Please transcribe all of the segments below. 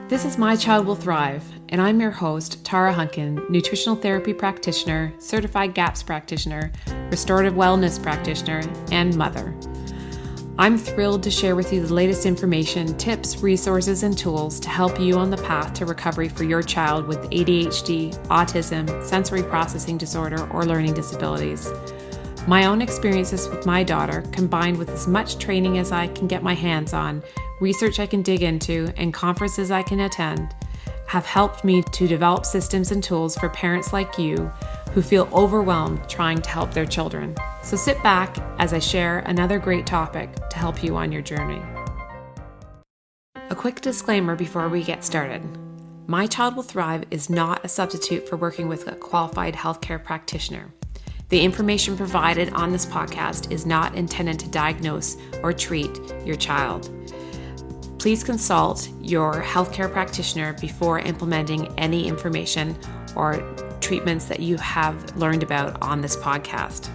This is My Child Will Thrive, and I'm your host, Tara Hunkin, nutritional therapy practitioner, certified GAPS practitioner, restorative wellness practitioner, and mother. I'm thrilled to share with you the latest information, tips, resources, and tools to help you on the path to recovery for your child with ADHD, autism, sensory processing disorder, or learning disabilities. My own experiences with my daughter, combined with as much training as I can get my hands on, research I can dig into, and conferences I can attend, have helped me to develop systems and tools for parents like you who feel overwhelmed trying to help their children. So sit back as I share another great topic to help you on your journey. A quick disclaimer before we get started. My Child Will Thrive is not a substitute for working with a qualified healthcare practitioner. The information provided on this podcast is not intended to diagnose or treat your child. Please consult your healthcare practitioner before implementing any information or treatments that you have learned about on this podcast.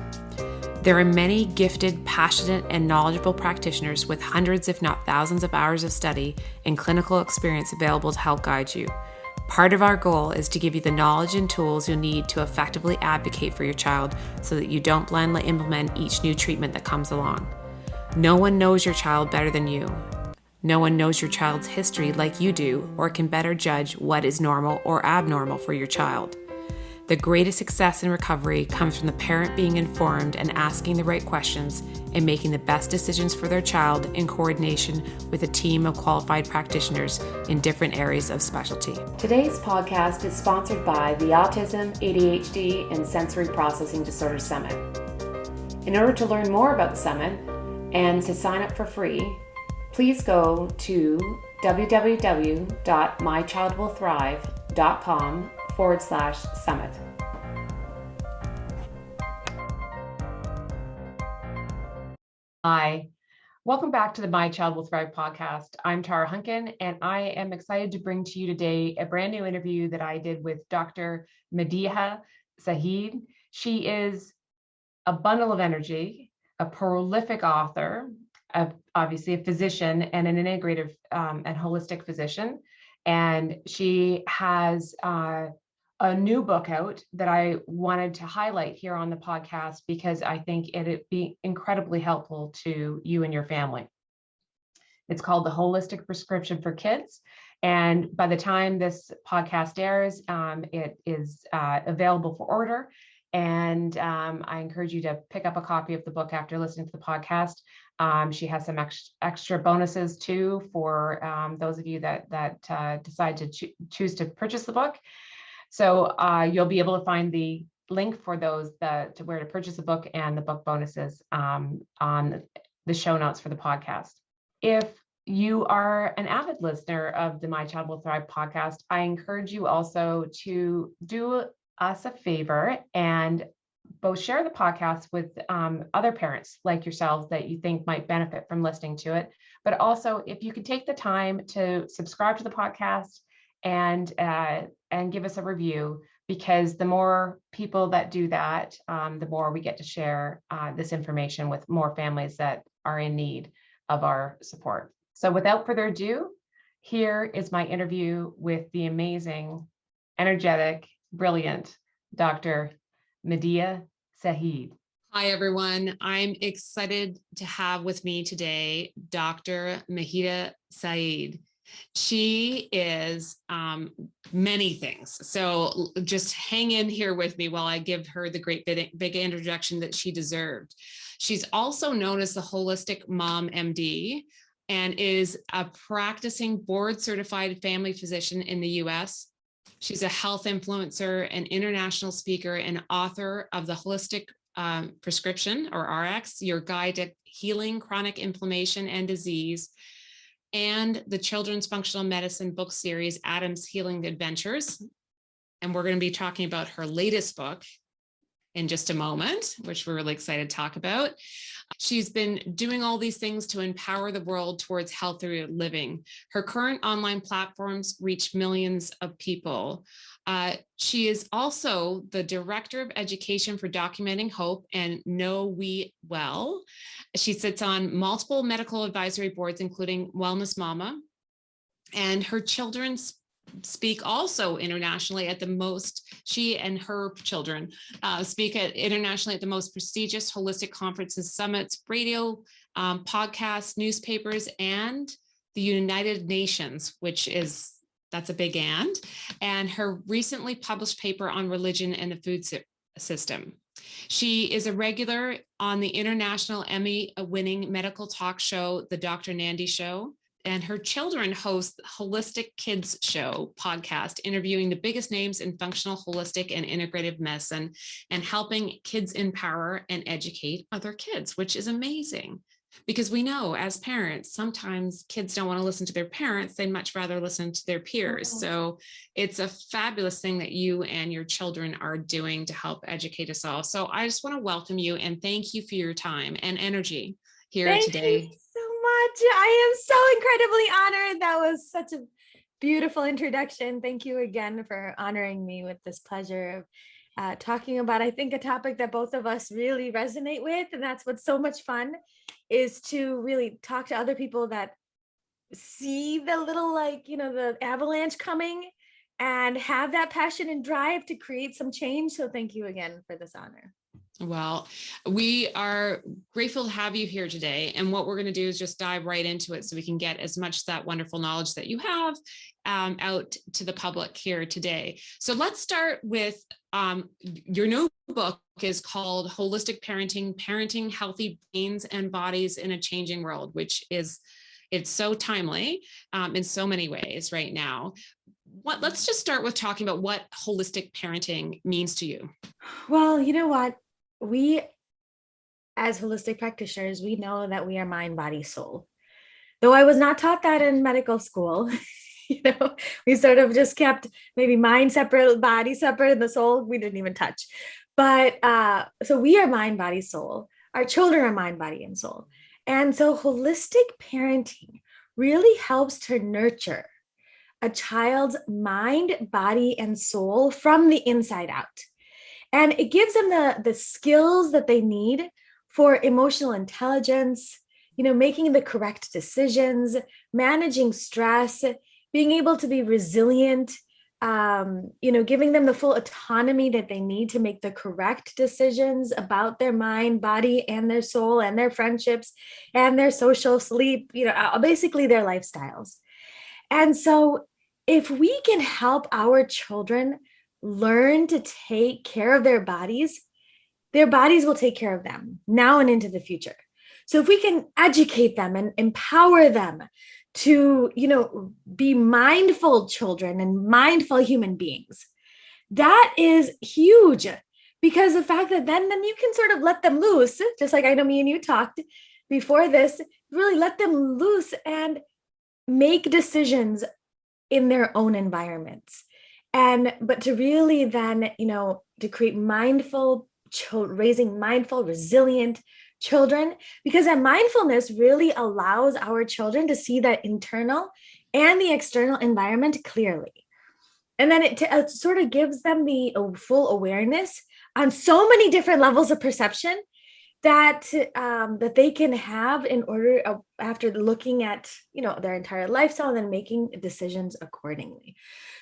There are many gifted, passionate, and knowledgeable practitioners with hundreds, if not thousands, of hours of study and clinical experience available to help guide you. Part of our goal is to give you the knowledge and tools you'll need to effectively advocate for your child so that you don't blindly implement each new treatment that comes along. No one knows your child better than you. No one knows your child's history like you do or can better judge what is normal or abnormal for your child. The greatest success in recovery comes from the parent being informed and asking the right questions and making the best decisions for their child in coordination with a team of qualified practitioners in different areas of specialty. Today's podcast is sponsored by the Autism, ADHD, and Sensory Processing Disorder Summit. In order to learn more about the summit and to sign up for free, please go to www.mychildwillthrive.com/summit. Hi, welcome back to the My Child Will Thrive podcast. I'm Tara Hunkin, and I am excited to bring to you today a brand new interview that I did with Dr. Madiha Saeed. She is a bundle of energy, a prolific author, obviously a physician and an integrative and holistic physician. And she has a new book out that I wanted to highlight here on the podcast because I think it'd be incredibly helpful to you and your family. It's called The Holistic Prescription for Kids. And by the time this podcast airs, it is available for order. And I encourage you to pick up a copy of the book after listening to the podcast. She has some extra bonuses too for those of you that decide to choose to purchase the book. So you'll be able to find the link for those to where to purchase the book and the book bonuses on the show notes for the podcast. If you are an avid listener of the My Child Will Thrive podcast, I encourage you also to do us a favor and both share the podcast with other parents like yourselves that you think might benefit from listening to it. But also, if you could take the time to subscribe to the podcast and give us a review, because the more people that do that, the more we get to share this information with more families that are in need of our support. So without further ado, here is my interview with the amazing, energetic, brilliant Dr. Madiha Saeed. Hi, everyone. I'm excited to have with me today Dr. Madiha Saeed. She is many things. So just hang in here with me while I give her the great big introduction that she deserved. She's also known as the Holistic Mom MD and is a practicing board certified family physician in the US. She's a health influencer, an international speaker, and author of the Holistic Prescription, or RX, Your Guide to Healing Chronic Inflammation and Disease, and the Children's Functional Medicine book series, Adam's Healing Adventures. And we're going to be talking about her latest book in just a moment, which we're really excited to talk about. She's been doing all these things to empower the world towards healthier living. Her current online platforms reach millions of people. She is also the Director of Education for Documenting Hope and KnoWEwell. She sits on multiple medical advisory boards, including Wellness Mama and her children speak also internationally at the most, she and her children speak internationally at the most prestigious holistic conferences, summits, radio, podcasts, newspapers, and the United Nations, that's a big and her recently published paper on religion and the food system. She is a regular on the international Emmy-winning medical talk show, the Dr. Nandi Show, and her children host Holistic Kids Show podcast, interviewing the biggest names in functional, holistic, and integrative medicine, and helping kids empower and educate other kids, which is amazing. Because we know as parents, sometimes kids don't want to listen to their parents. They'd much rather listen to their peers. So it's a fabulous thing that you and your children are doing to help educate us all. So I just want to welcome you and thank you for your time and energy here today. Thank you so much. I am so incredibly honored. That was such a beautiful introduction. Thank you again for honoring me with this pleasure of talking about, I think, a topic that both of us really resonate with. And that's what's so much fun, is to really talk to other people that see the little, the avalanche coming and have that passion and drive to create some change. So thank you again for this honor. Well, we are grateful to have you here today. And what we're going to do is just dive right into it so we can get as much of that wonderful knowledge that you have out to the public here today. So let's start with your new book is called Holistic Parenting, Parenting Healthy Brains and Bodies in a Changing World, which is, it's so timely in so many ways right now. Let's just start with talking about what holistic parenting means to you. Well, you know what? We, as holistic practitioners, we know that we are mind, body, soul. Though I was not taught that in medical school, we sort of just kept maybe mind separate, body separate, and the soul we didn't even touch. But so we are mind, body, soul. Our children are mind, body, and soul. And so holistic parenting really helps to nurture a child's mind, body, and soul from the inside out. And it gives them the skills that they need for emotional intelligence, making the correct decisions, managing stress, being able to be resilient, giving them the full autonomy that they need to make the correct decisions about their mind, body, and their soul, and their friendships, and their social sleep, basically their lifestyles. And so if we can help our children learn to take care of their bodies will take care of them now and into the future. So if we can educate them and empower them to, be mindful children and mindful human beings, that is huge, because the fact that then you can sort of let them loose, just like I know me and you talked before this, really let them loose and make decisions in their own environments. But to really then, to create raising mindful, resilient children, because that mindfulness really allows our children to see that internal and the external environment clearly. And then it sort of gives them the full awareness on so many different levels of perception that they can have in order after looking at, their entire lifestyle and then making decisions accordingly.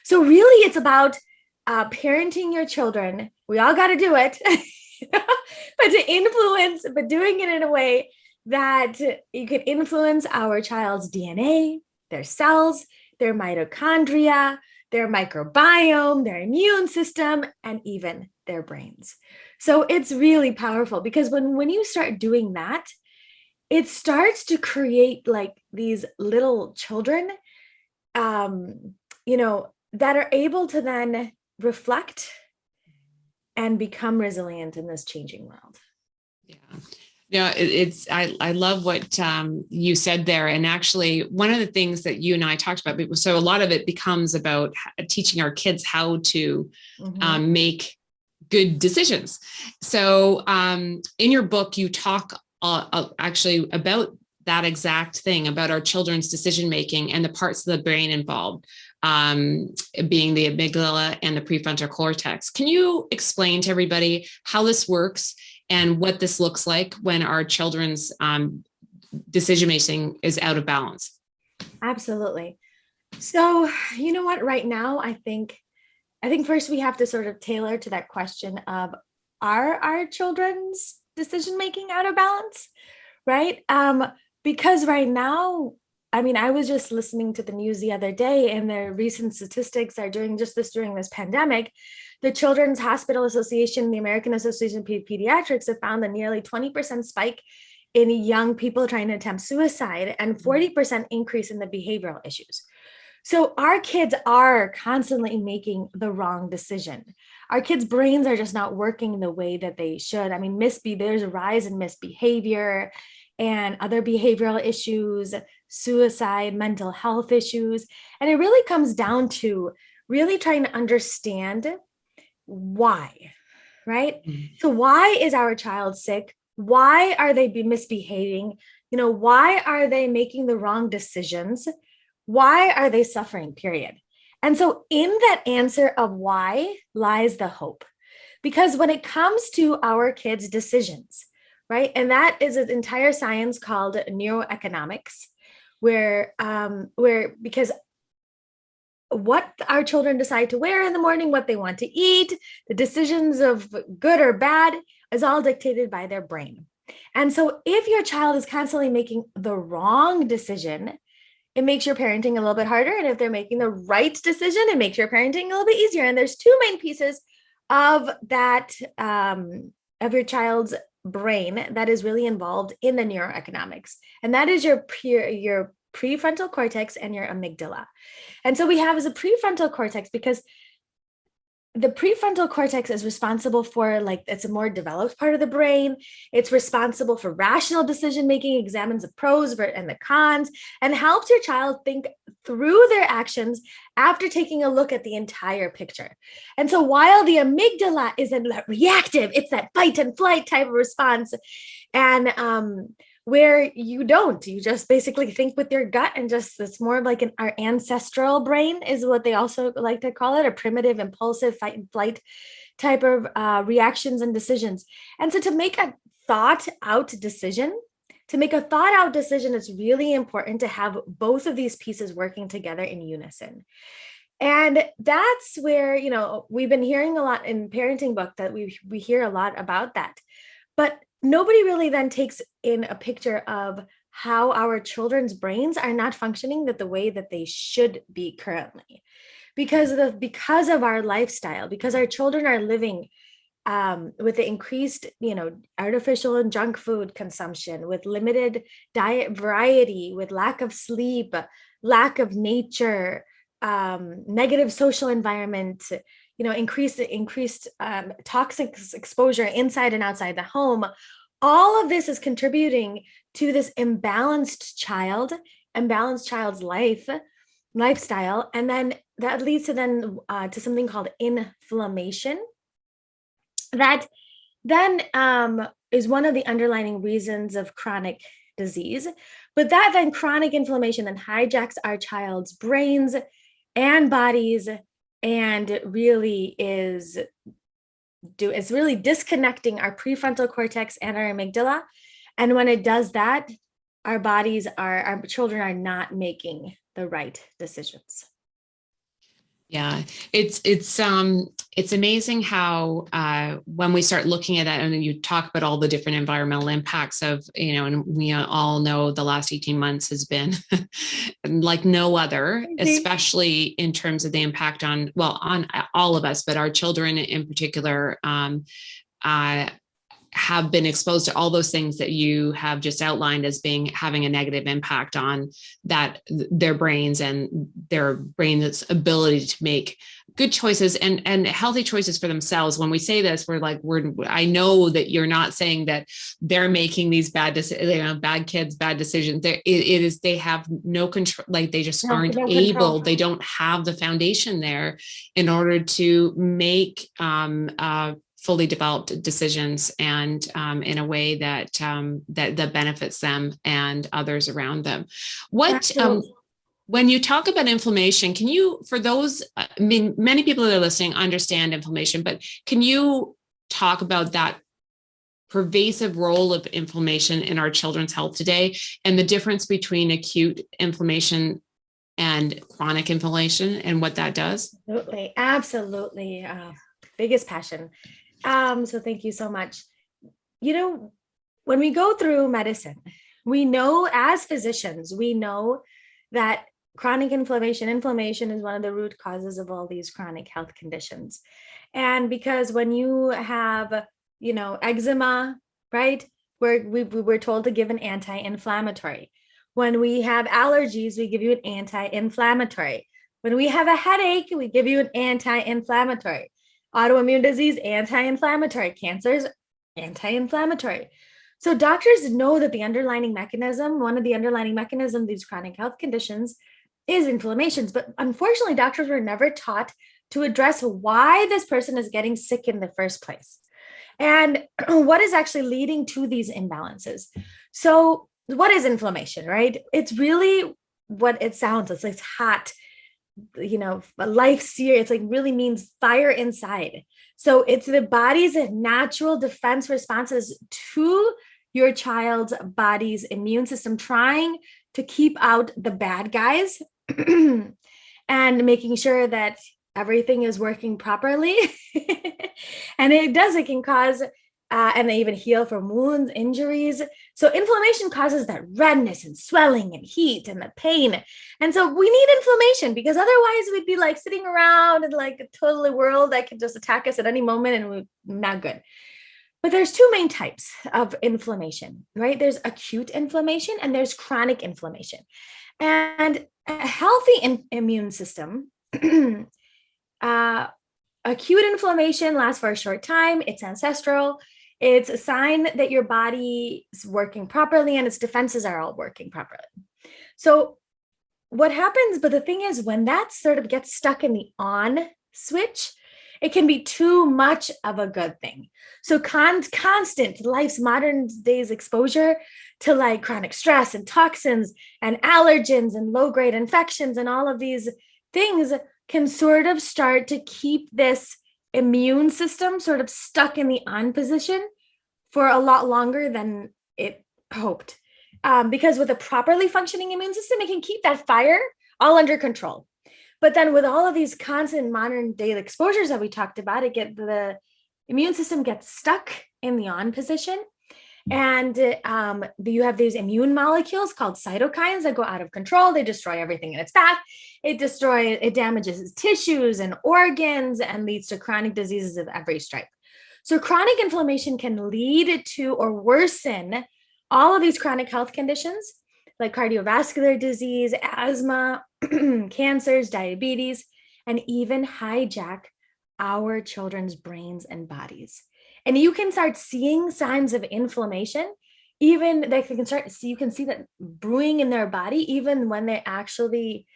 So really it's about parenting your children. We all got to do it, but doing it in a way that you can influence our child's DNA, their cells, their mitochondria, their microbiome, their immune system, and even their brains. So it's really powerful, because when you start doing that, it starts to create like these little children, that are able to then reflect and become resilient in this changing world. Yeah. I love what you said there. And actually, one of the things that you and I talked about, so a lot of it becomes about teaching our kids how to make good decisions. So in your book, you talk actually about that exact thing, about our children's decision-making and the parts of the brain involved, being the amygdala and the prefrontal cortex. Can you explain to everybody how this works and what this looks like when our children's decision-making is out of balance? Absolutely. So, you know what, right now, I think first we have to sort of tailor to that question of, are our children's decision making out of balance? Right? Because right now, I mean, I was just listening to the news the other day, and the recent statistics are during this pandemic, the Children's Hospital Association, the American Association of Pediatrics have found a nearly 20% spike in young people trying to attempt suicide and 40% increase in the behavioral issues. So our kids are constantly making the wrong decision. Our kids' brains are just not working the way that they should. I mean, there's a rise in misbehavior and other behavioral issues, suicide, mental health issues. And it really comes down to really trying to understand why, right? So why is our child sick? Why are they misbehaving? Why are they making the wrong decisions? Why are they suffering, period? And so in that answer of why lies the hope. Because when it comes to our kids' decisions, right? And that is an entire science called neuroeconomics, where because what our children decide to wear in the morning, what they want to eat, the decisions of good or bad is all dictated by their brain. And so if your child is constantly making the wrong decision, it makes your parenting a little bit harder. And if they're making the right decision, it makes your parenting a little bit easier. And there's two main pieces of that, of your child's brain that is really involved in the neuroeconomics. And that is your prefrontal cortex and your amygdala. And so we have as a prefrontal cortex, because the prefrontal cortex is responsible for, it's a more developed part of the brain. It's responsible for rational decision making, examines the pros and the cons, and helps your child think through their actions after taking a look at the entire picture. And so while the amygdala is reactive, it's that fight and flight type of response. And where you just basically think with your gut, and it's more like our ancestral brain is what they also like to call it, a primitive, impulsive fight and flight type of reactions and decisions. And so to make a thought out decision, it's really important to have both of these pieces working together in unison. And that's where, we've been hearing a lot in parenting book that we hear a lot about that. But nobody really then takes in a picture of how our children's brains are not functioning the way that they should be currently, because of our lifestyle, because our children are living with the increased, artificial and junk food consumption, with limited diet variety, with lack of sleep, lack of nature, negative social environment, increased toxic exposure inside and outside the home. All of this is contributing to this imbalanced child's lifestyle. And then that leads to something called inflammation. That then is one of the underlying reasons of chronic disease. But that then chronic inflammation then hijacks our child's brains and bodies, and really is really disconnecting our prefrontal cortex and our amygdala. And when it does that, our children are not making the right decisions. Yeah, it's amazing how when we start looking at that, and you talk about all the different environmental impacts of, and we all know the last 18 months has been like no other, especially in terms of the impact on all of us, but our children in particular have been exposed to all those things that you have just outlined as having a negative impact on their brains and their brain's ability to make good choices and healthy choices for themselves. When we say this, I know that you're not saying that they're making these bad kids, bad decisions. They have no control, they just aren't able, they don't have the foundation there in order to make fully developed decisions and in a way that benefits them and others around them. When you talk about inflammation, can you, for those, many people that are listening understand inflammation, but can you talk about that pervasive role of inflammation in our children's health today and the difference between acute inflammation and chronic inflammation and what that does? Absolutely. Absolutely. Biggest passion. So thank you so much. When we go through medicine, we know as physicians, we know that chronic inflammation is one of the root causes of all these chronic health conditions. And because when you have, eczema, right, we're told to give an anti-inflammatory. When we have allergies, we give you an anti-inflammatory. When we have a headache, we give you an anti-inflammatory. Autoimmune disease, anti-inflammatory. Cancers, anti-inflammatory. So doctors know that one of the underlying mechanisms of these chronic health conditions is inflammations. But unfortunately, doctors were never taught to address why this person is getting sick in the first place and what is actually leading to these imbalances. So what is inflammation, right? It's really what it sounds. It's hot, life sear. It's like really means fire inside. So it's the body's natural defense responses to your child's body's immune system trying to keep out the bad guys and making sure that everything is working properly. And it can cause, and they even heal from wounds, injuries. So inflammation causes that redness and swelling and heat and the pain. And so we need inflammation because otherwise we'd be like sitting around in like a totally world that could just attack us at any moment and we're not good. But there's two main types of inflammation, right? There's acute inflammation and there's chronic inflammation. And a healthy immune system, acute inflammation lasts for a short time. It's ancestral. It's a sign that your body is working properly and its defenses are all working properly. So what happens, but the thing is, when that sort of gets stuck in the on switch, it can be too much of a good thing. So constant life's modern days exposure to like chronic stress and toxins and allergens and low-grade infections and all of these things can sort of start to keep this immune system sort of stuck in the on position for a lot longer than it hoped. Because with a properly functioning immune system, it can keep that fire all under control. But then with all of these constant modern day exposures that we talked about, the immune system gets stuck in the on position. And you have these immune molecules called cytokines that go out of control. They destroy everything in its path. It damages tissues and organs and leads to chronic diseases of every stripe. So chronic inflammation can lead to or worsen all of these chronic health conditions like cardiovascular disease, asthma, cancers, diabetes, and even hijack our children's brains and bodies. And you can start seeing signs of inflammation, even you can see that brewing in their body, even when they actually,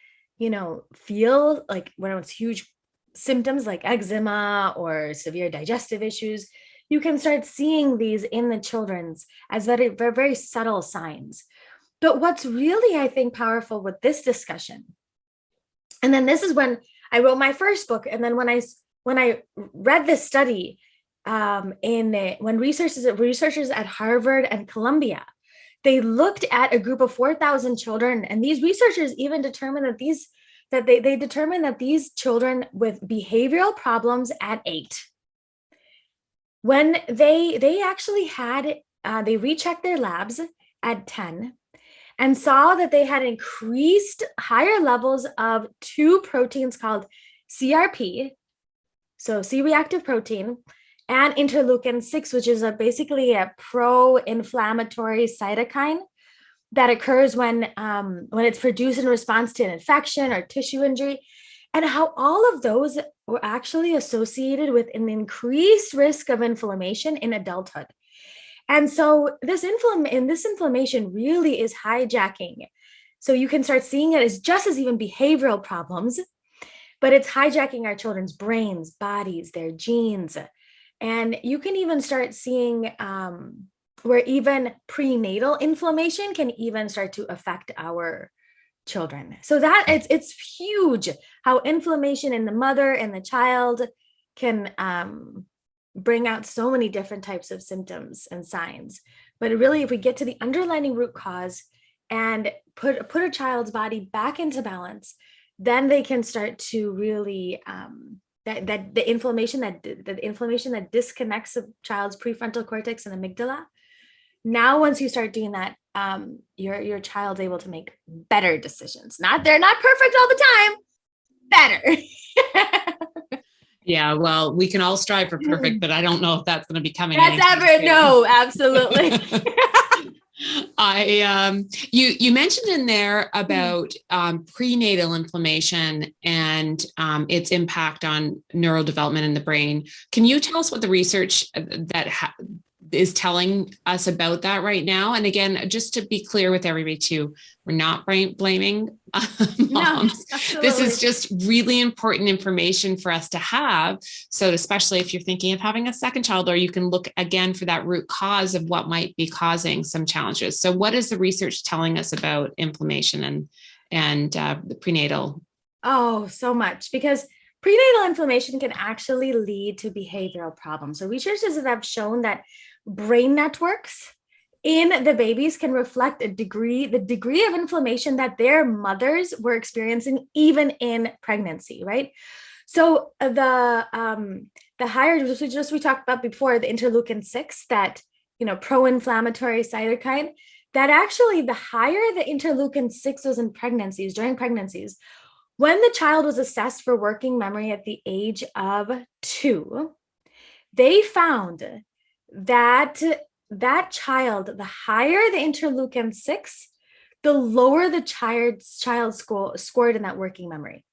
feel like when it's huge symptoms like eczema or severe digestive issues, you can start seeing these in the children's as very, very, very subtle signs. But what's really, I think, powerful with this discussion, and then this is when I wrote my first book, and then when I read this study, when researchers at Harvard and Columbia, they looked at a group of 4,000 children, and these researchers even determined that these children with behavioral problems at 8, when they actually had they rechecked their labs at 10 and saw that they had increased higher levels of two proteins called CRP, so C-reactive protein, and interleukin-6, which is basically a pro-inflammatory cytokine that occurs when it's produced in response to an infection or tissue injury, and how all of those were actually associated with an increased risk of inflammation in adulthood. And so this inflammation really is hijacking. So you can start seeing it as just as even behavioral problems, but it's hijacking our children's brains, bodies, their genes. And you can even start seeing where even prenatal inflammation can even start to affect our children. So that it's huge how inflammation in the mother and the child can bring out so many different types of symptoms and signs. But really, if we get to the underlying root cause and put a child's body back into balance, then they can start to really that the inflammation that disconnects the child's prefrontal cortex and amygdala. Now, once you start doing that, your child's able to make better decisions. They're not perfect all the time, better. Yeah, well, we can all strive for perfect, but I don't know if that's going to be coming. No, absolutely. You mentioned in there about prenatal inflammation and its impact on neurodevelopment in the brain. Can you tell us what the research that is telling us about that right now? And again, just to be clear with everybody too, we're not blaming moms. No, this is just really important information for us to have. So especially if you're thinking of having a second child, or you can look again for that root cause of what might be causing some challenges. So what is the research telling us about inflammation and the prenatal? Oh, so much, because prenatal inflammation can actually lead to behavioral problems. So researchers have shown that brain networks in the babies can reflect the degree of inflammation that their mothers were experiencing even in pregnancy, right? So the higher, we talked about before, the interleukin-6, that pro-inflammatory cytokine, that actually the higher the interleukin-6 was in pregnancies, during pregnancies, when the child was assessed for working memory at the age of 2, they found that child, the higher the interleukin-6, the lower the child scored in that working memory.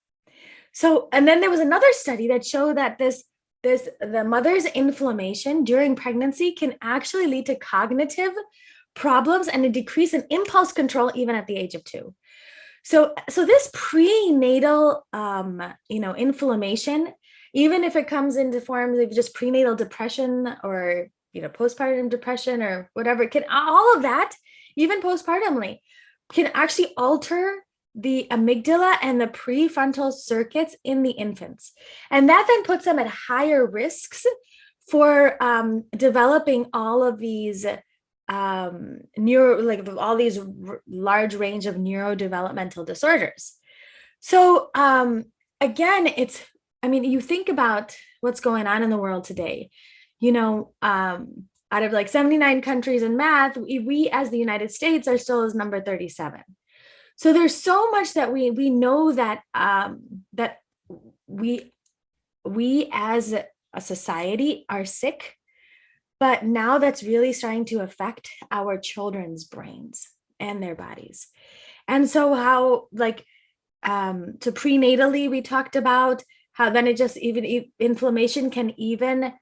So, and then there was another study that showed that the mother's inflammation during pregnancy can actually lead to cognitive problems and a decrease in impulse control even at the age of 2. So this prenatal, inflammation, even if it comes into forms of just prenatal depression or postpartum depression or whatever, all of that, even postpartumly, can actually alter the amygdala and the prefrontal circuits in the infants. And that then puts them at higher risks for developing all of these all these large range of neurodevelopmental disorders. So again, you think about what's going on in the world today. Out of 79 countries in math, we as the United States are still as number 37. So there's so much that we know that that we as a society are sick, but now that's really starting to affect our children's brains and their bodies. And so how to prenatally, we talked about how then it just even inflammation can even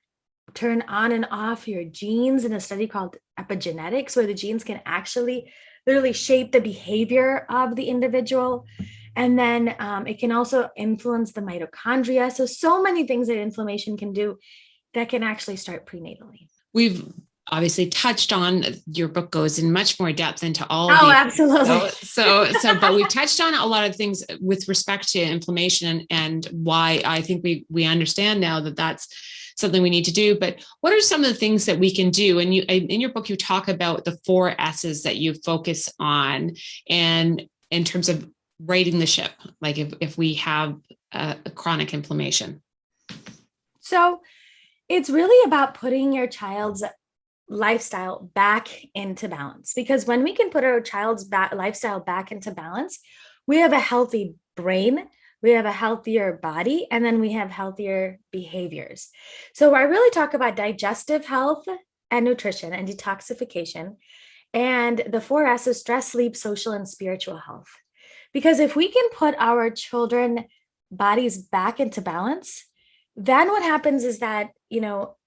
turn on and off your genes in a study called epigenetics, where the genes can actually literally shape the behavior of the individual. And then it can also influence the mitochondria. So many things that inflammation can do that can actually start prenatally. We've obviously touched on, your book goes in much more depth into all of these. Absolutely. But we've touched on a lot of things with respect to inflammation and why I think we understand now that that's something we need to do. But what are some of the things that we can do? And in your book, you talk about the 4 S's that you focus on, and in terms of righting the ship, like if we have a chronic inflammation. So it's really about putting your child's lifestyle back into balance, because when we can put our child's lifestyle back into balance, we have a healthy brain, we have a healthier body, and then we have healthier behaviors. So I really talk about digestive health and nutrition and detoxification, and the 4 S's: stress, sleep, social, and spiritual health. Because if we can put our children's bodies back into balance, then what happens is that,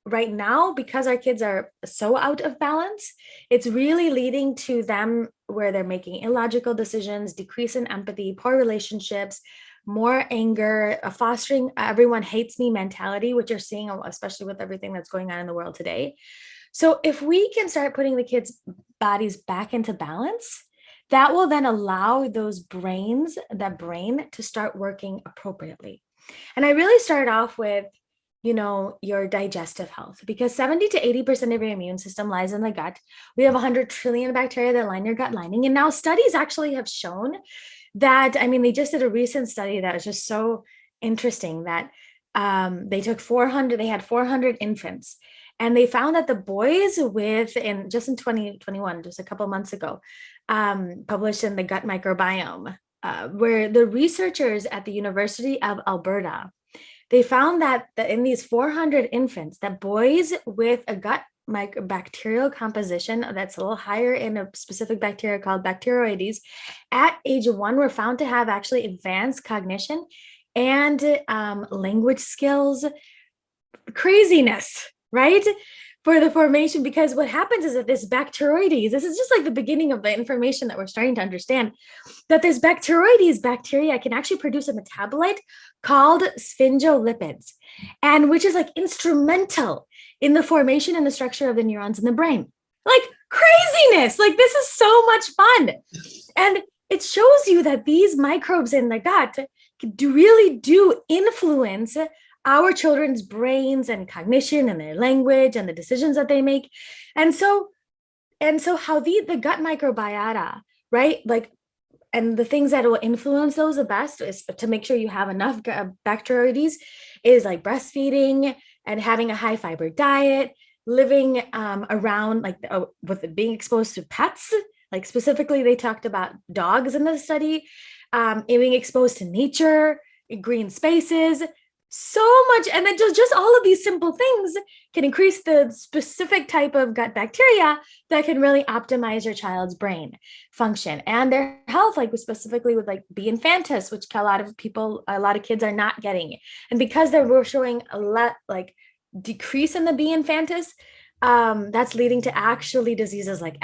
right now, because our kids are so out of balance, it's really leading to them where they're making illogical decisions, decrease in empathy, poor relationships, more anger, fostering everyone hates me mentality, which you're seeing, especially with everything that's going on in the world today. So if we can start putting the kids' bodies back into balance, that will then allow that brain to start working appropriately. And I really started off with your digestive health, because 70 to 80% of your immune system lies in the gut. We have 100 trillion bacteria that line your gut lining. And now studies actually have shown that, they just did a recent study that was just so interesting that they had 400 infants, and they found that the boys just in 2021, just a couple of months ago, published in the Gut Microbiome, where the researchers at the University of Alberta, they found that in these 400 infants, that boys with a gut bacterial composition that's a little higher in a specific bacteria called Bacteroides at age 1 were found to have actually advanced cognition and language skills. Craziness, right? For the formation, because what happens is that this Bacteroides, this is just like the beginning of the information that we're starting to understand, that this Bacteroides bacteria can actually produce a metabolite called sphingolipids, and which is like instrumental in the formation and the structure of the neurons in the brain. Like craziness, like this is so much fun. And it shows you that these microbes in the gut really do influence our children's brains and cognition and their language and the decisions that they make. And so how the gut microbiota, right? Like, and the things that will influence those the best is to make sure you have enough Bacteroides, is like breastfeeding and having a high fiber diet, living around with being exposed to pets. Like specifically, they talked about dogs in the study, being exposed to nature, green spaces, so much. And then just all of these simple things can increase the specific type of gut bacteria that can really optimize your child's brain function and their health, like specifically with like B. infantis, which a lot of kids are not getting. And because we're showing a lot like decrease in the B. infantis, that's leading to actually diseases like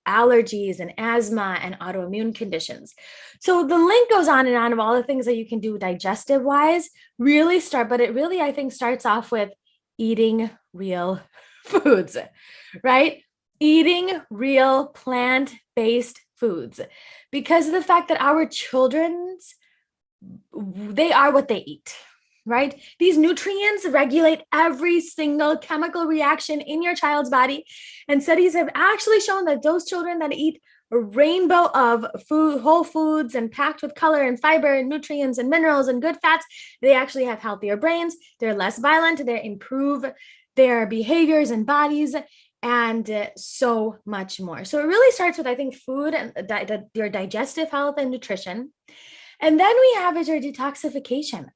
allergies and asthma and autoimmune conditions. So the link goes on and on of all the things that you can do digestive wise, but it really, I think, starts off with eating real foods, right? Eating real plant-based foods, because of the fact that our they are what they eat, right? These nutrients regulate every single chemical reaction in your child's body. And studies have actually shown that those children that eat a rainbow of food, whole foods, and packed with color and fiber and nutrients and minerals and good fats, they actually have healthier brains. They're less violent. They improve their behaviors and bodies, and so much more. So it really starts with, I think, food and your digestive health and nutrition. And then we have is your detoxification.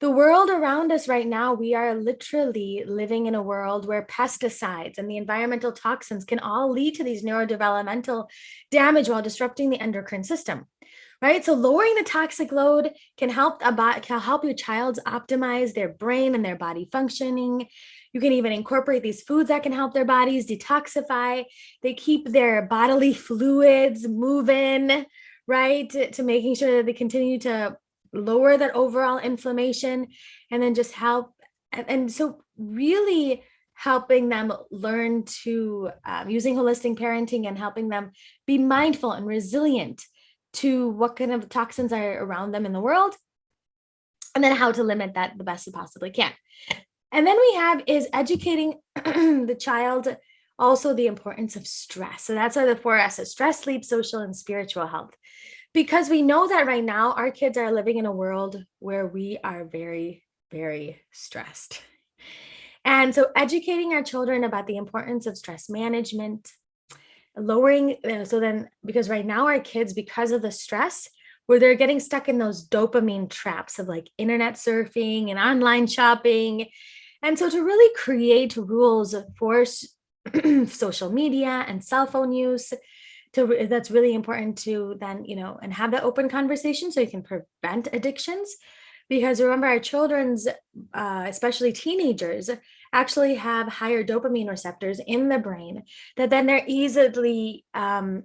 The world around us right now, we are literally living in a world where pesticides and the environmental toxins can all lead to these neurodevelopmental damage while disrupting the endocrine system, right? So lowering the toxic load can help your child optimize their brain and their body functioning. You can even incorporate these foods that can help their bodies detoxify. They keep their bodily fluids moving, right? To making sure that they continue to lower that overall inflammation, and then just help. And so really helping them learn to using holistic parenting and helping them be mindful and resilient to what kind of toxins are around them in the world, and then how to limit that the best you possibly can. And then we have is educating the child also the importance of stress. So that's why the 4S's: stress, sleep, social, and spiritual health. Because we know that right now our kids are living in a world where we are very, very stressed. And so educating our children about the importance of stress management, because right now our kids, because of the stress, where they're getting stuck in those dopamine traps of like internet surfing and online shopping. And so to really create rules for social media and cell phone use, that's really important to then, and have that open conversation so you can prevent addictions. Because remember, our children's, especially teenagers, actually have higher dopamine receptors in the brain that then they're easily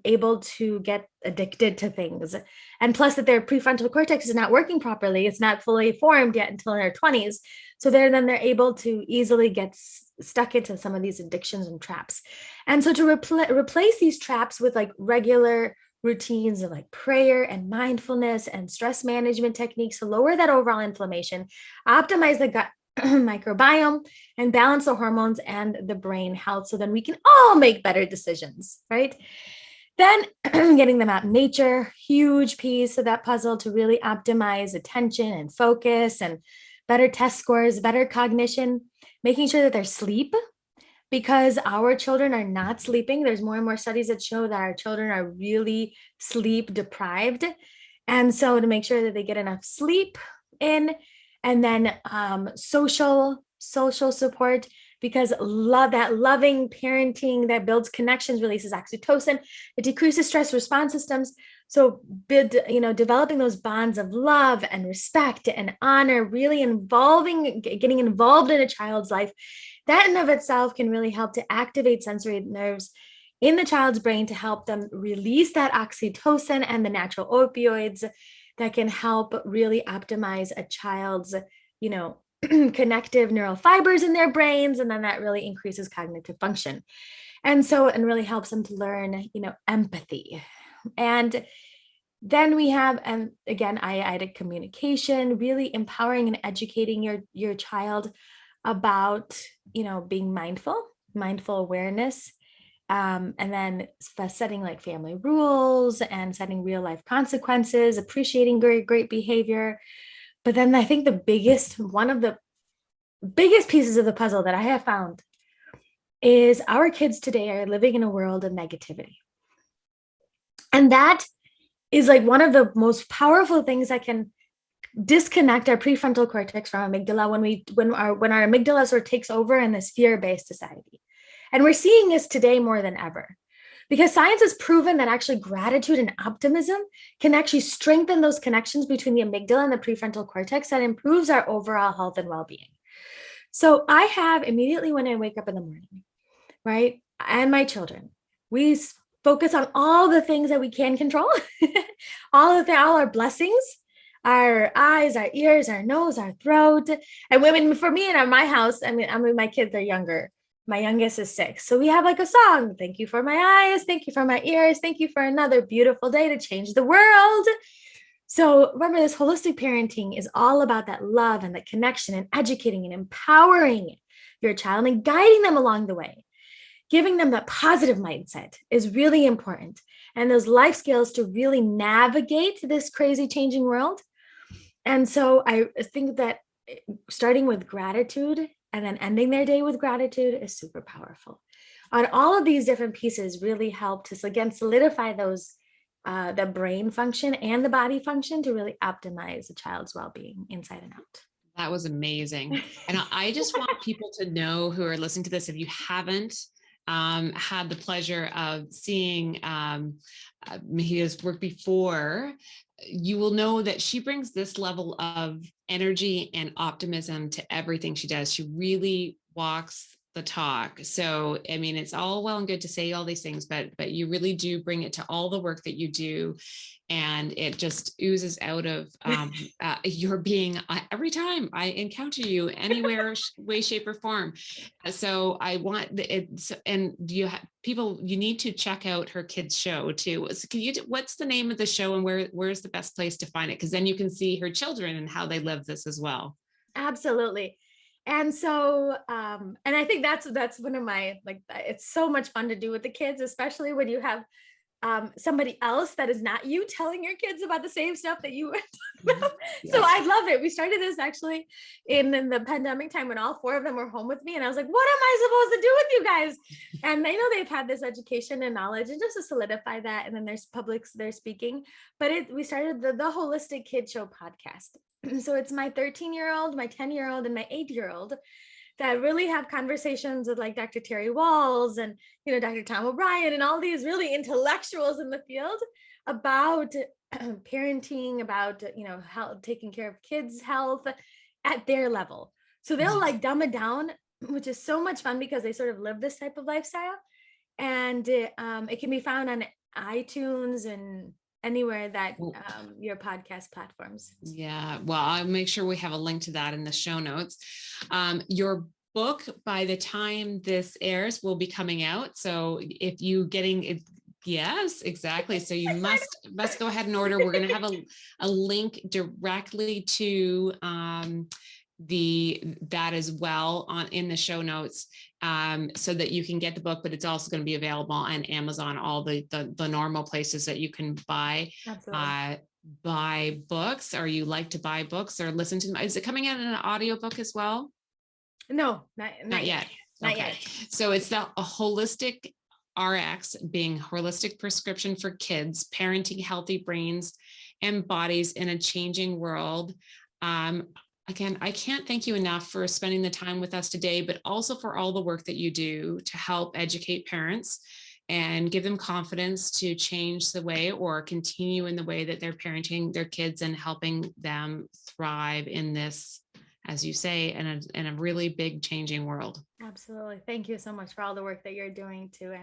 able to get addicted to things. And plus that their prefrontal cortex is not working properly. It's not fully formed yet until in their 20s. So they're able to easily get stuck into some of these addictions and traps. And so to replace these traps with like regular routines of like prayer and mindfulness and stress management techniques to lower that overall inflammation, optimize the gut microbiome and balance the hormones and the brain health. So then we can all make better decisions, right? Then getting them out in nature, huge piece of that puzzle to really optimize attention and focus and better test scores, better cognition, making sure that their sleep, because our children are not sleeping. There's more and more studies that show that our children are really sleep deprived. And so to make sure that they get enough sleep in, and then social support, because that loving parenting that builds connections releases oxytocin. It decreases stress response systems. So developing those bonds of love and respect and honor, really getting involved in a child's life, that in of itself can really help to activate sensory nerves in the child's brain to help them release that oxytocin and the natural opioids that can help really optimize a child's, connective neural fibers in their brains. And then that really increases cognitive function. And really helps them to learn, empathy. And then we have, and again, I-adic communication, really empowering and educating your child about, being mindful awareness, and then setting like family rules and setting real life consequences, appreciating great behavior. But then I think one of the biggest pieces of the puzzle that I have found is our kids today are living in a world of negativity. And that is like one of the most powerful things that can disconnect our prefrontal cortex from amygdala when our amygdala sort of takes over in this fear-based society. And we're seeing this today more than ever, because science has proven that actually gratitude and optimism can actually strengthen those connections between the amygdala and the prefrontal cortex that improves our overall health and well-being. So I have immediately when I wake up in the morning, right, and my children, we focus on all the things that we can control, all our blessings, our eyes, our ears, our nose, our throat. And women, for me and at my house, my kids are younger. My youngest is 6. So we have like a song. Thank you for my eyes. Thank you for my ears. Thank you for another beautiful day to change the world. So remember, this holistic parenting is all about that love and that connection and educating and empowering your child and guiding them along the way. Giving them that positive mindset is really important. And those life skills to really navigate this crazy changing world. And so I think that starting with gratitude and then ending their day with gratitude is super powerful. On all of these different pieces really help to, again, solidify those, the brain function and the body function to really optimize a child's well-being inside and out. That was amazing. And I just want people to know who are listening to this, if you haven't had the pleasure of seeing Madiha's work before, you will know that she brings this level of energy and optimism to everything she does. She really walks the talk. So, I mean, it's all well and good to say all these things, but you really do bring it to all the work that you do. And it just oozes out of your being every time I encounter you anywhere, way, shape, or form. So I want it. And you need to check out her kids' show too. So what's the name of the show, and where's the best place to find it? Because then you can see her children and how they live this as well. Absolutely. And so, and I think that's one of my, it's so much fun to do with the kids, especially when you have somebody else that is not you telling your kids about the same stuff that you were talking about. Yeah. So I love it. We started this actually in the pandemic time when all 4 of them were home with me. And I was like, what am I supposed to do with you guys? And I know they've had this education and knowledge, and just to solidify that. And then there's they're speaking, but we started the Holistic Kid Show podcast. So it's my 13-year-old, my 10-year-old, and my 8-year-old that really have conversations with like Dr. Terry Walls and, Dr. Tom O'Brien and all these really intellectuals in the field about parenting, about, how taking care of kids' health at their level. So they'll like dumb it down, which is so much fun because they sort of live this type of lifestyle. And it can be found on iTunes and anywhere that your podcast platforms. Yeah. Well, I'll make sure we have a link to that in the show notes. Your book, by the time this airs, will be coming out. So if you getting it, yes, exactly. So you must go ahead and order. We're going to have a link directly to that as well in the show notes, so that you can get the book, but it's also going to be available on Amazon, all the normal places that you can buy books, or you like to buy books or listen to them. Is it coming out in an audiobook as well? No, not yet. Not yet. So it's a holistic RX, being holistic prescription for kids, parenting healthy brains and bodies in a changing world. Again, I can't thank you enough for spending the time with us today, but also for all the work that you do to help educate parents and give them confidence to change the way or continue in the way that they're parenting their kids and helping them thrive in this, as you say, in a really big changing world. Absolutely. Thank you so much for all the work that you're doing too.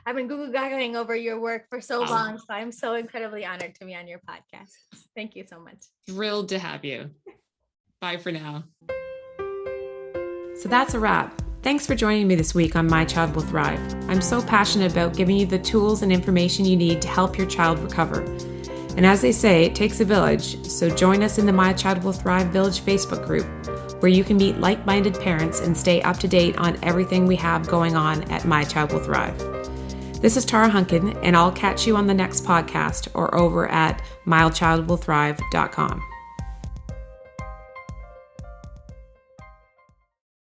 I've been Google gagging over your work for so long, so I'm so incredibly honored to be on your podcast. Thank you so much. Thrilled to have you. Bye for now. So that's a wrap. Thanks for joining me this week on My Child Will Thrive. I'm so passionate about giving you the tools and information you need to help your child recover. And as they say, it takes a village, so join us in the My Child Will Thrive Village Facebook group, where you can meet like-minded parents and stay up to date on everything we have going on at My Child Will Thrive. This is Tara Hunkin, and I'll catch you on the next podcast or over at mychildwillthrive.com.